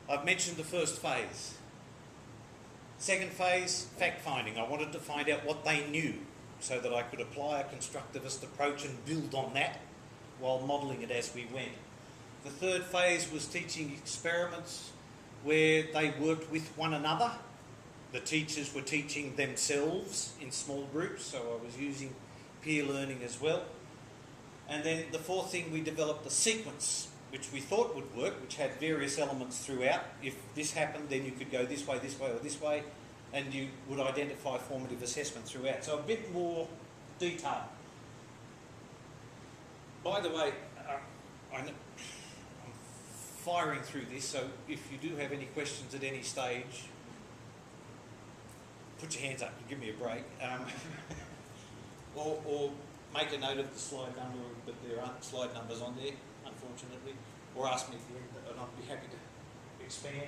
I've mentioned the first phase. Second phase, fact-finding. I wanted to find out what they knew so that I could apply a constructivist approach and build on that while modelling it as we went. The third phase was teaching experiments where they worked with one another. The teachers were teaching themselves in small groups, so I was using peer learning as well. And then the fourth thing, we developed a sequence which we thought would work, which had various elements throughout. If this happened, then you could go this way, or this way, and you would identify formative assessment throughout. So a bit more detail. By the way, I'm firing through this, so if you do have any questions at any stage, put your hands up and give me a break. Or make a note of the slide number, but there aren't slide numbers on there, unfortunately. Or ask me again, and I'll be happy to expand.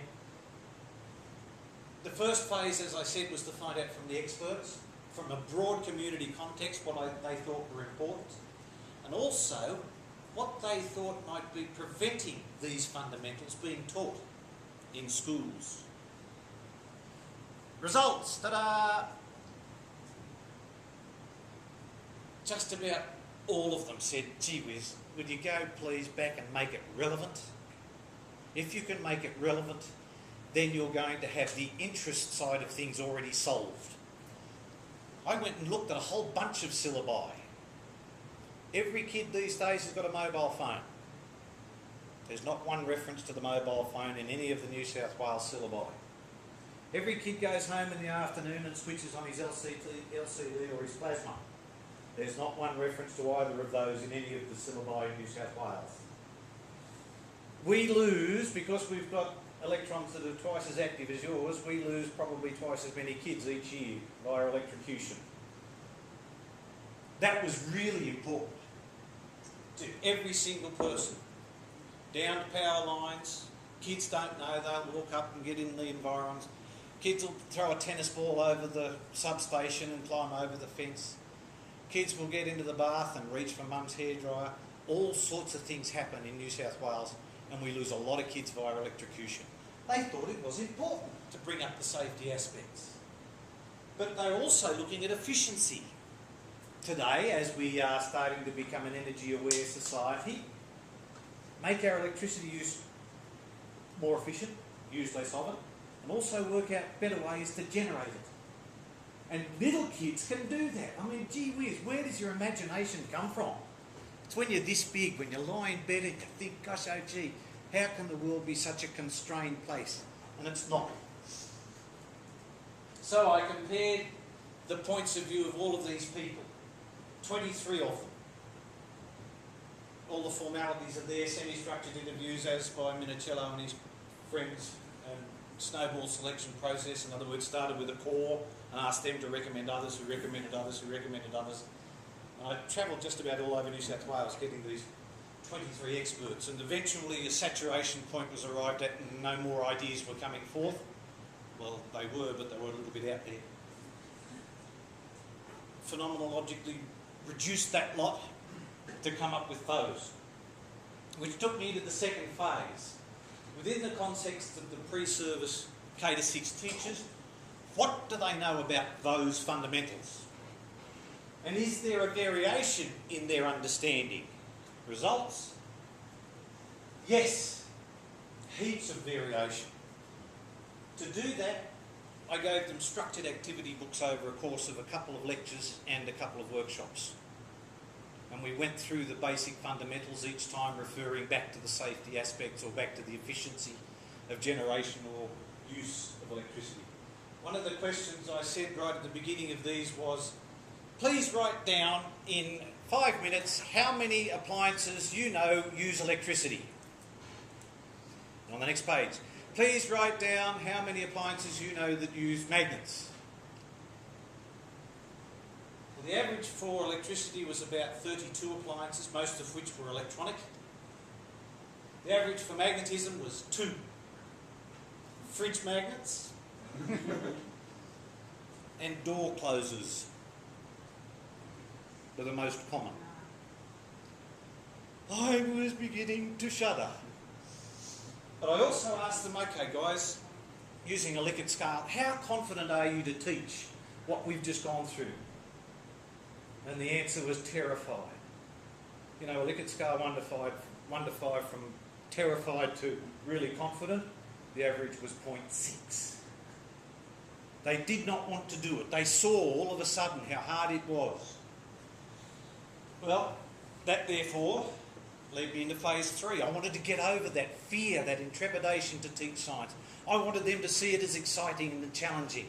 The first phase, as I said, was to find out from the experts, from a broad community context, what they thought were important, and also what they thought might be preventing these fundamentals being taught in schools. Results, ta-da! Just about all of them said, gee whiz, would you go please back and make it relevant? If you can make it relevant, then you're going to have the interest side of things already solved. I went and looked at a whole bunch of syllabi. Every kid these days has got a mobile phone. There's not one reference to the mobile phone in any of the New South Wales syllabi. Every kid goes home in the afternoon and switches on his LCD or his plasma. There's not one reference to either of those in any of the syllabi in New South Wales. We lose, because we've got electrons that are twice as active as yours, we lose probably twice as many kids each year via electrocution. That was really important to every single person. Down to power lines, kids don't know, they'll walk up and get in the environs. Kids will throw a tennis ball over the substation and climb over the fence. Kids will get into the bath and reach for mum's hairdryer. All sorts of things happen in New South Wales, and we lose a lot of kids via electrocution. They thought it was important to bring up the safety aspects. But they're also looking at efficiency. Today, as we are starting to become an energy-aware society, make our electricity use more efficient, use less of it, and also work out better ways to generate it. And little kids can do that. I mean, gee whiz, where does your imagination come from? It's when you're this big, when you lie in bed and you think, gosh, oh gee, how can the world be such a constrained place? And it's not. So I compared the points of view of all of these people, 23 of them. All the formalities are there, semi-structured interviews as by Minicello and his friends, snowball selection process. In other words, started with a core and asked them to recommend others, who recommended others, who recommended others. And I travelled just about all over New South Wales getting these 23 experts, and eventually a saturation point was arrived at and no more ideas were coming forth. Well, they were, but they were a little bit out there. Phenomenologically reduced that lot to come up with those, which took me to the second phase. Within the context of the pre-service K-6 teachers, what do they know about those fundamentals? And is there a variation in their understanding? Results? Yes, heaps of variation. To do that, I gave them structured activity books over a course of a couple of lectures and a couple of workshops. And we went through the basic fundamentals, each time referring back to the safety aspects or back to the efficiency of generation or use of electricity. One of the questions I said right at the beginning of these was, please write down in 5 minutes how many appliances you know use electricity. And on the next page, please write down how many appliances you know that use magnets. Well, the average for electricity was about 32 appliances, most of which were electronic. The average for magnetism was 2. Fridge magnets and door closers were the most common. I was beginning to shudder. But I also asked them, okay guys, using a Likert scale, how confident are you to teach what we've just gone through? And the answer was terrified. You know, a Likert scale 1 to 5 from terrified to really confident, the average was 0.6. They did not want to do it. They saw all of a sudden how hard it was. Well, that therefore led me into phase 3. I wanted to get over that fear, that intrepidation to teach science. I wanted them to see it as exciting and challenging.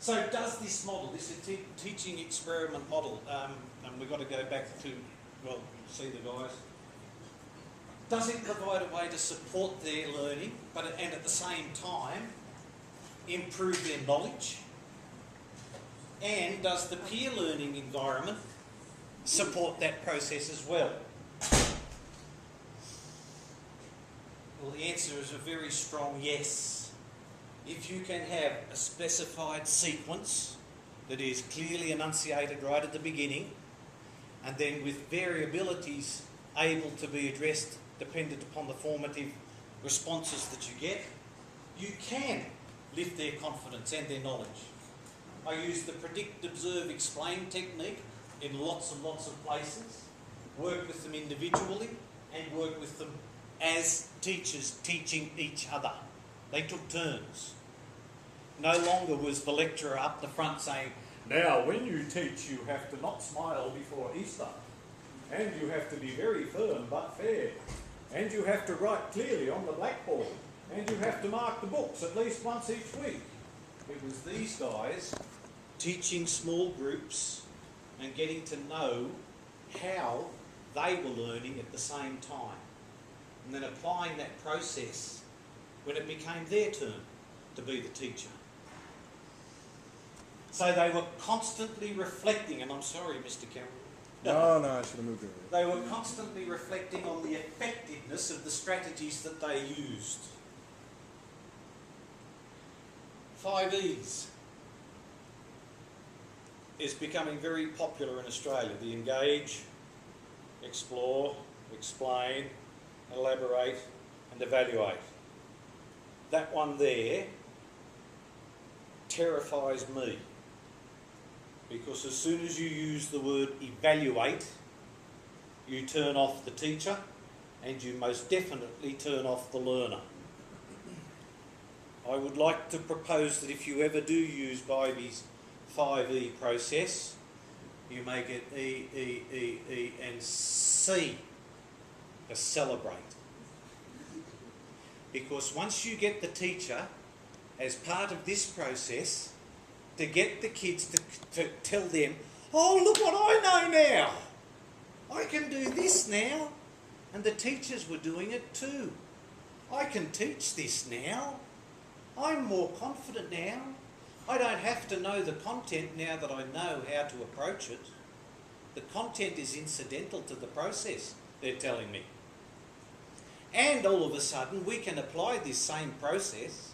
So does this model, this teaching experiment model, and we've got to go back to, well, see the guys. Does it provide a way to support their learning, and at the same time improve their knowledge? And does the peer learning environment support that process as well? Well, the answer is a very strong yes. If you can have a specified sequence that is clearly enunciated right at the beginning, and then with variabilities able to be addressed dependent upon the formative responses that you get, you can lift their confidence and their knowledge. I use the predict, observe, explain technique in lots and lots of places, work with them individually and work with them as teachers teaching each other. They took turns. No longer was the lecturer up the front saying, now when you teach you have to not smile before Easter, and you have to be very firm but fair, and you have to write clearly on the blackboard, and you have to mark the books at least once each week. It was these guys teaching small groups and getting to know how they were learning at the same time, and then applying that process when it became their turn to be the teacher. So they were constantly reflecting, and I'm sorry, Mr. Cameron. No, I should have moved it. They were constantly reflecting on the effectiveness of the strategies that they used. 5 E's is becoming very popular in Australia. The engage, explore, explain, elaborate and evaluate. That one there terrifies me, because as soon as you use the word evaluate, you turn off the teacher and you most definitely turn off the learner. I would like to propose that if you ever do use Bybie's 5E process, you make it E, E, E, E and C for celebrate. Because once you get the teacher as part of this process, to get the kids to tell them, oh, look what I know now. I can do this now. And the teachers were doing it too. I can teach this now. I'm more confident now. I don't have to know the content now that I know how to approach it. The content is incidental to the process, they're telling me. And all of a sudden we can apply this same process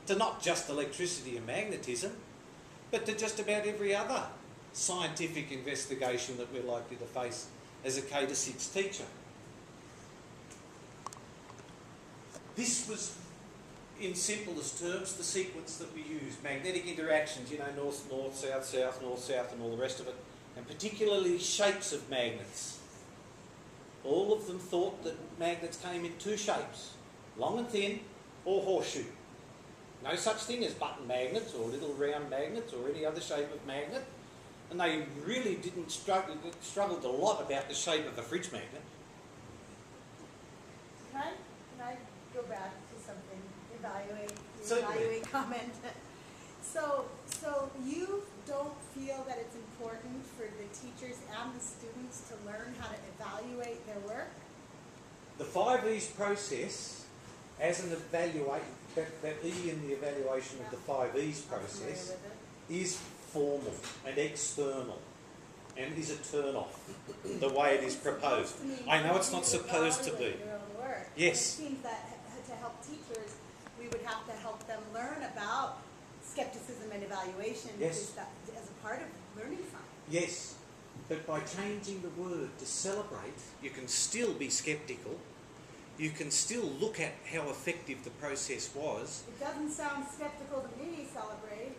to not just electricity and magnetism, but to just about every other scientific investigation that we're likely to face as a K to 6 teacher. This was, in simplest terms, the sequence that we used. Magnetic interactions, you know, north-north, south-south, north-south and all the rest of it, and particularly shapes of magnets. All of them thought that magnets came in 2 shapes, long and thin or horseshoe. No such thing as button magnets or little round magnets or any other shape of magnet. And they really didn't struggled a lot about the shape of a fridge magnet. Can I go back to something? Certainly. Evaluate comment. So you don't feel that it's important for the teachers and the students to learn how to evaluate their work? The 5E's process, as an evaluate, that E in the evaluation of the 5E's process is formal and external and is a turn-off, the way it is proposed. I know it's not supposed to be. Yes. It seems that to help teachers, we would have to help them learn about skepticism and evaluation. Yes. As a part of learning science. Yes, but by changing the word to celebrate, you can still be sceptical. you can still look at how effective the process was. It doesn't sound skeptical to me, Celebrate.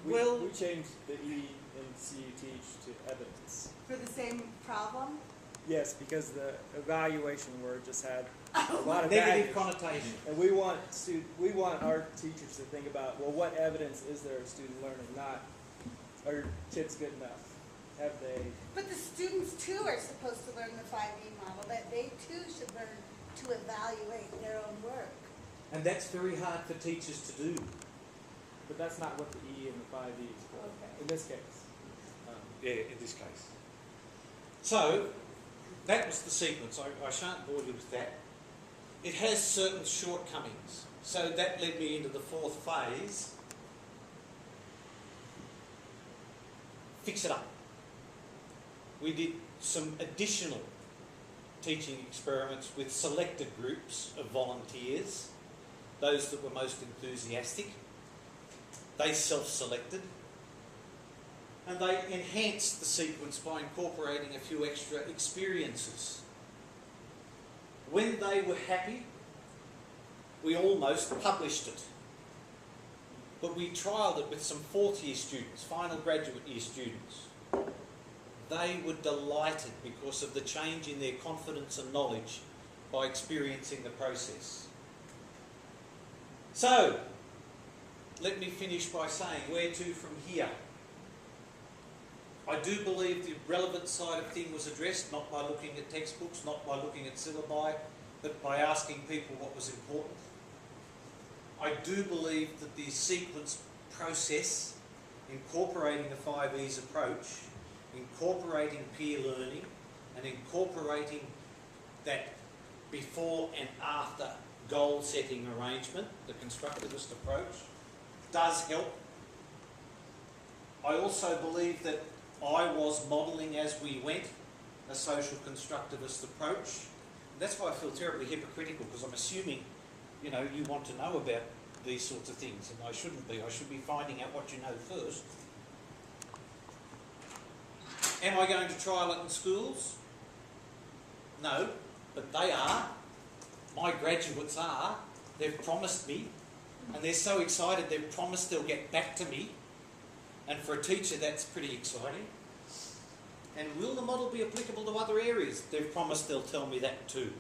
We changed the E in CU Teach to evidence. For the same problem? Yes, because the evaluation word just had a Oh, lot of Negative baggage. connotation. And we want our teachers to think about, well, what evidence is there of student learning? Not, are kids good enough? Have they? But the students too are supposed to learn the 5E model, that they too should learn to evaluate their own work. And that's very hard for teachers to do. But that's not what the E and the 5E is for. Okay. In this case. Yeah, in this case. So, that was the sequence. I shan't bore you with that. It has certain shortcomings. So that led me into the fourth phase. Fix it up. We did some additional teaching experiments with selected groups of volunteers, those that were most enthusiastic. They self-selected, and they enhanced the sequence by incorporating a few extra experiences. When they were happy, we almost published it. But we trialled it with some fourth year students, final graduate year students. They were delighted because of the change in their confidence and knowledge by experiencing the process. So, let me finish by saying, where to from here? I do believe the relevant side of thing was addressed, not by looking at textbooks, not by looking at syllabi, but by asking people what was important. I do believe that the sequence process, incorporating the 5Es approach, incorporating peer learning, and incorporating that before and after goal setting arrangement, the constructivist approach, does help. I also believe that I was modelling as we went a social constructivist approach. That's why I feel terribly hypocritical, because I'm assuming, you know, you want to know about these sorts of things, and I shouldn't be. I should be finding out what you know first. Am I going to trial it in schools? No, but they are. My graduates are. They've promised me, and they're so excited they've promised they'll get back to me. And for a teacher, that's pretty exciting. And will the model be applicable to other areas? They've promised they'll tell me that too.